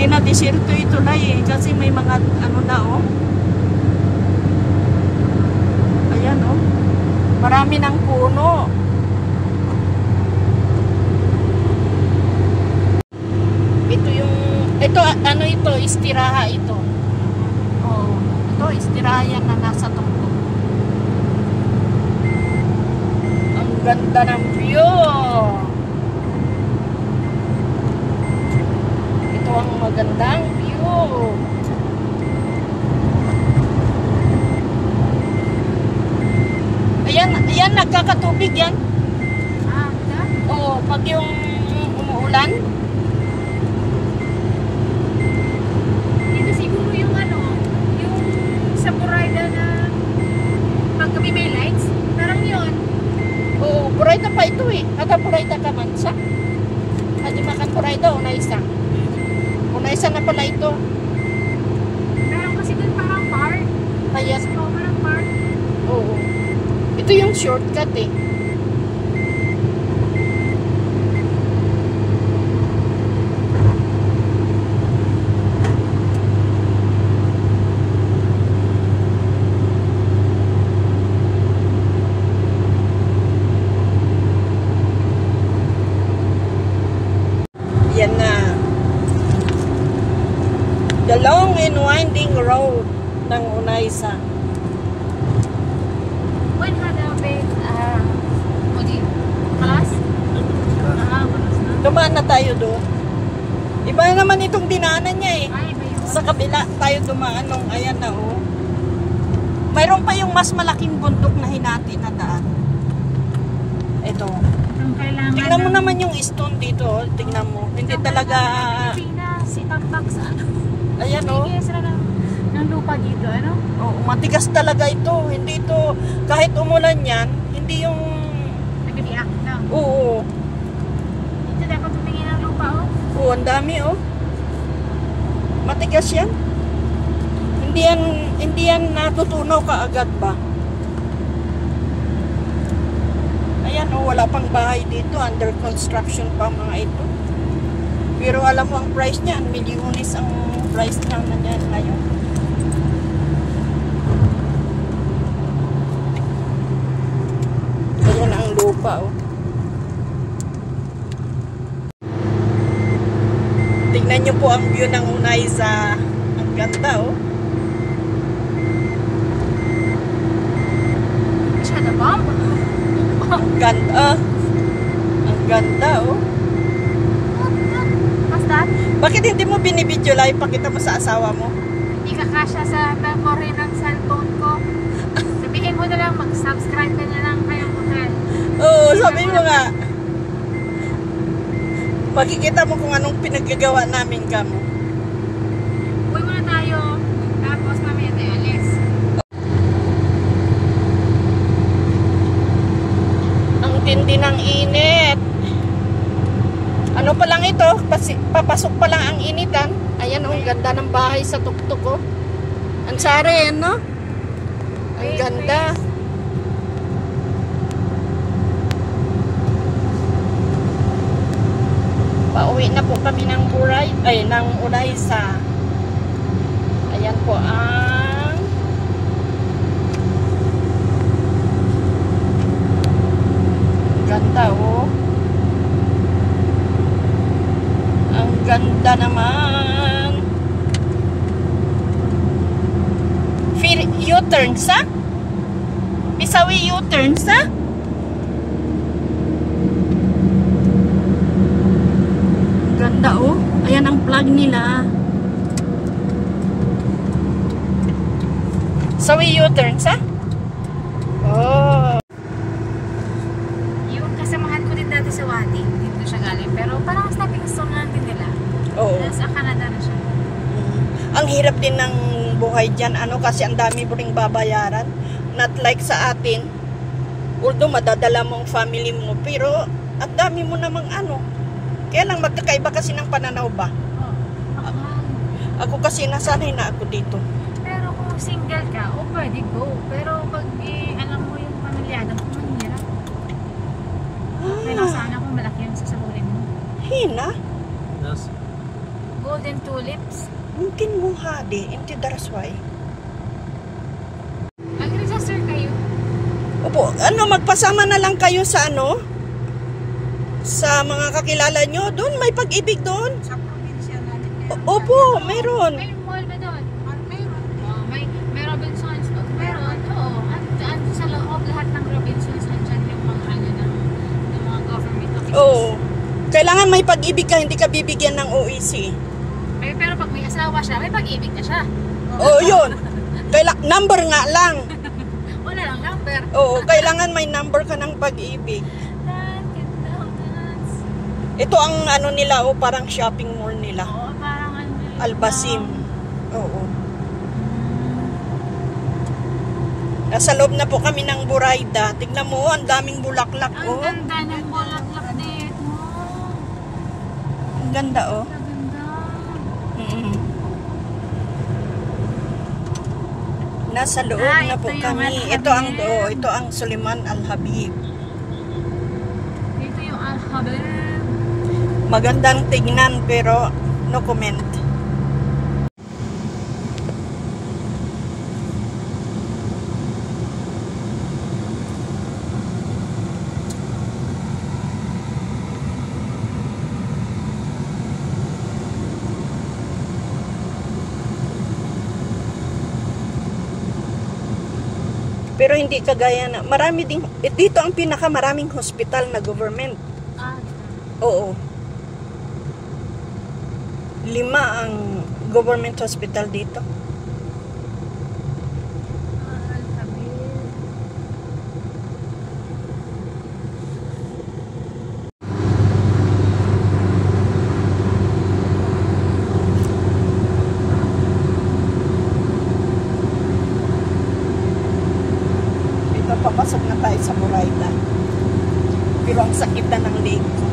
na desierto ito na eh. Kasi may mga ano na oh. Ayan oh. Marami ng puno. Ito yung, ito ano ito, istiraha ito. Oh, ito istiraha yan na nasa tuktok. Ang ganda ng view. Ito ang magandang view. Ayan, ayan nagkakatubig yan. Ah, oo, pag yung umuulan. dito siguro yung ano, yung sa Buraida na paggabi may lights, parang yun. Oo, Buraida pa ito eh. Ada Buraida ka man siya. Hadi makan Buraida, una isa. Una isa na pala ito. Meron kasi dun parang park. Kaya, Oo, parang park. oo. Ito yung shortcut eh. Yan na. The long and winding road ng Unaysa. When had a bit, class? Malas na. Dumaan na tayo doon. Iba naman itong dinaanan niya eh. Ay, ba yun? Sa kabila tayo dumaan nung ayan na oh. Mayroon pa yung mas malaking bundok na hinati na daan. Ito. Ang kailangan Tingnan mo naman yung stone dito. Oh. Tingnan mo. Hindi talaga... Si Tambak sa ano. Ayan oh. Bigyan sila ng lupa dito, ano? Oh, matigas talaga ito. Hindi ito... Kahit umulan yan, hindi yung... Nagbibiyak na. Oo. Dito dapat tumingin ng lupa, oh. Oo, ang dami oh. Matigas yan. Hindi yan natutunaw kaagad ba? Ayan oh, wala pang bahay dito. Under construction pa mga ito. Pero alam mo ang price niya, milyones ang price niya na yan ngayon. Ayan ang lupa oh. Tingnan nyo po ang view ng Unaysa. Ang ganda oh. Siya na bomb. Ang ganda. Ang ganda oh. What's that? Bakit hindi mo binibidyo live? Pakita mo sa asawa mo. Hindi ka kasya sa memory ng cellphone ko. Sabihin mo na lang, mag-subscribe ka na lang kayong hotel. Oo, sabi mo nga. Makikita mo kung anong pinaggagawa namin kamo. Uwi muna tayo. Tapos mamaya tayo alis. Ang tindi ng init. Ano pa lang ito? Papasok pa lang ang initan. Ayan, ang ganda ng bahay sa tuktok ko. Ang sari, no? Ang ganda. Pauwi na po kami ng ng Unaysa. Ayan po ang ganda oh. Ang ganda naman. U-turn sa? Bisawi U-turn sa? Ganda oh. Ayan ang plug nila. Sawi U-turn sa? Oh. Yung kasamahan ko din dati sa Wadi. Dito siya galing. Pero parang stepping stone na din nila. Oo. Nasa Canada na siya. Ang hirap din ng buhay dyan. Ano kasi ang dami mo ring babayaran. Not like sa atin. Although madadala mo ang family mo. Pero at dami mo namang ano. Kaya lang magkakaiba kasi ng pananaw ba? Oh. Ako kasi nasanay na ako dito. Pero kung single ka, o pwede go. Pero pag alam mo yung pamilyado mo, mahirap. Pero sana kung malaki yung sasaburin mo. Hina? Yes. Go golden tulips. Mungkin mo hadi, hindi that's why. Mag-register kayo. Opo, magpasama na lang kayo sa sa mga kakilala nyo. Doon, may pag-ibig doon. Sa probinsya natin. Opo, mayroon. May mall ba doon? Mayroon. Oh, may Robinsons. Meron, oo. At sa loob lahat ng Robinsons, andyan yung mga ng mga government offices. Oo. Kailangan may pag-ibig ka, hindi ka bibigyan ng OEC. Pero pag may asawa siya, may pag-ibig na siya. Oo, yun. Number nga lang. Wala lang number. Oo, kailangan may number ka ng pag-ibig. Ito ang nila, parang shopping mall nila. Oo, parang Albasim. Oo. Nasa loob na po kami ng Buraida. Tignan mo, ang daming bulaklak. Ang ganda ng bulaklak dito. Ang ganda, Ang ganda. Mm-mm. Nasa loob na po ito yung kami. Al-Habib. Ito ang Suleiman Al-Habib. Dito yung Al-Habib. Magandang tignan pero no comment. Pero hindi kagaya na marami ding dito ang pinakamaraming hospital na government. Oo. 5 ang government hospital dito. Al-Habib. Ito, papasok na tayo sa Buraida. Pero ang sakit na ng leg ko.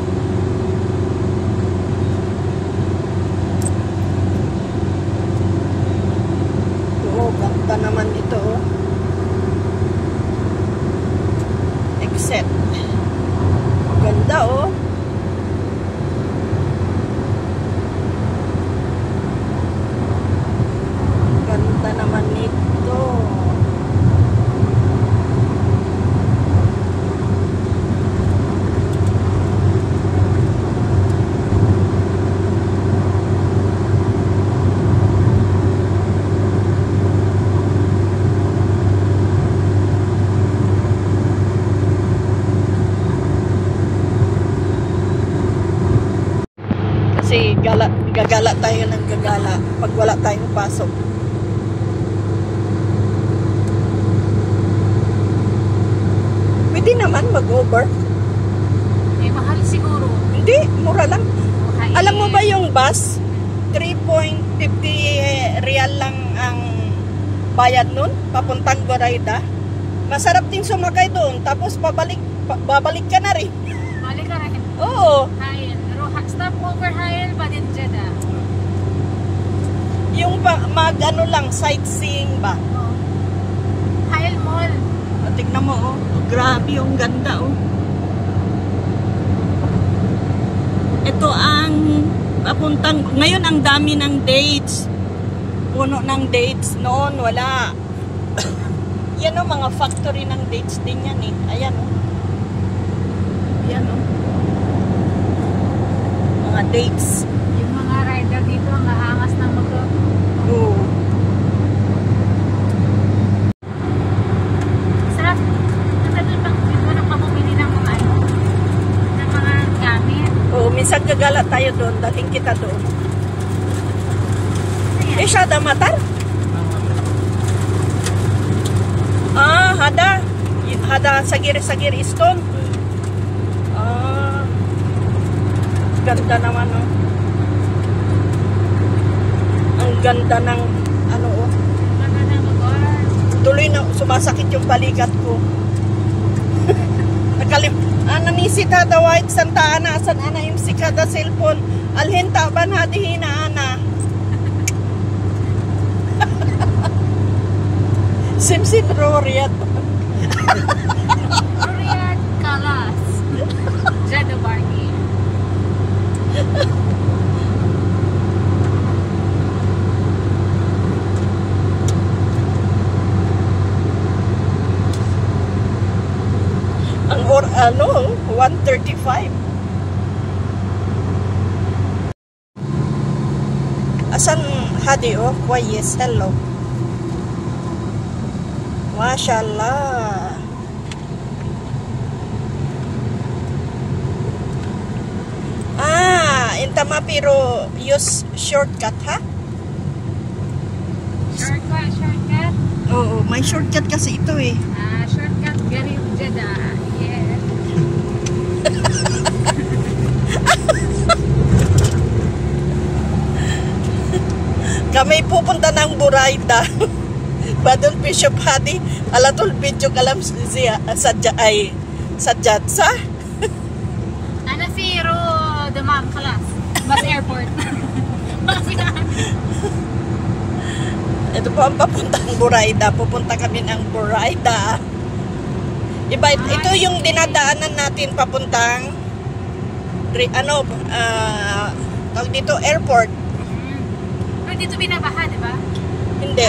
Oo, ganda naman ito. Except, ganda oh. Ganda naman nito. Kasi gagala tayo ng gagala pag wala tayong pasok. Pwede naman mag-over. Eh, mahal siguro. Hindi, mura lang. Okay. Alam mo ba yung bus? 3.50 real lang ang bayad nun, papuntang Buraida. Masarap din sumakay doon, tapos babalik ka na rin. Balik ka rin. Oo. Hail. Stop over Hail pa din Jeddah. Yung lang, sightseeing ba? Oh. Hail Mall. Tignan mo, oh. Grabe yung ganda, oh. Ito ang papuntang, ngayon ang dami ng dates. Puno ng dates. Noon, wala. Yan, oh, mga factory ng dates din yan, eh. Ayan, oh. Ayan, oh. Mga dates. Yung mga rider dito ang aangas ng motor. Oo. Sarap. Nandun pang dito na pamumili ng mga gamit. Oo, minsan gagala tayo doon. Dating kita doon. Ayan. Eh, Shada Matar? Ah, Hada. Hada Sagir Stone. Ah. Ganda naman, oh. Ang ganda ng ano, oh. Ganda ng lugar. Tuloy na sumasakit yung balikat ko. Nanisit hada white Santa Ana asan ana imsik hada cellphone alhin taban hadi hina ana. Simsit Roriat. Riyadh Kalas. Jeddah Barney. 1:35. Asan Hadi? Oh, yes, hello. Mashallah. Tama pero use shortcut, ha? Shortcut. Oo, may shortcut kasi ito eh. Shortcut Garib Jeddah. Yes. Kami pupunta ng Buraida. Badul Bishop Hadi, alatul video kalam siya sa Jatsa. Ana zero demam kelas. Bus airport. Ito po ang papuntang Buraida. Pupunta kami ng Buraida. Ito yung dinadaanan natin papuntang tawag dito, airport. Pero dito binabaha, di ba? Hindi.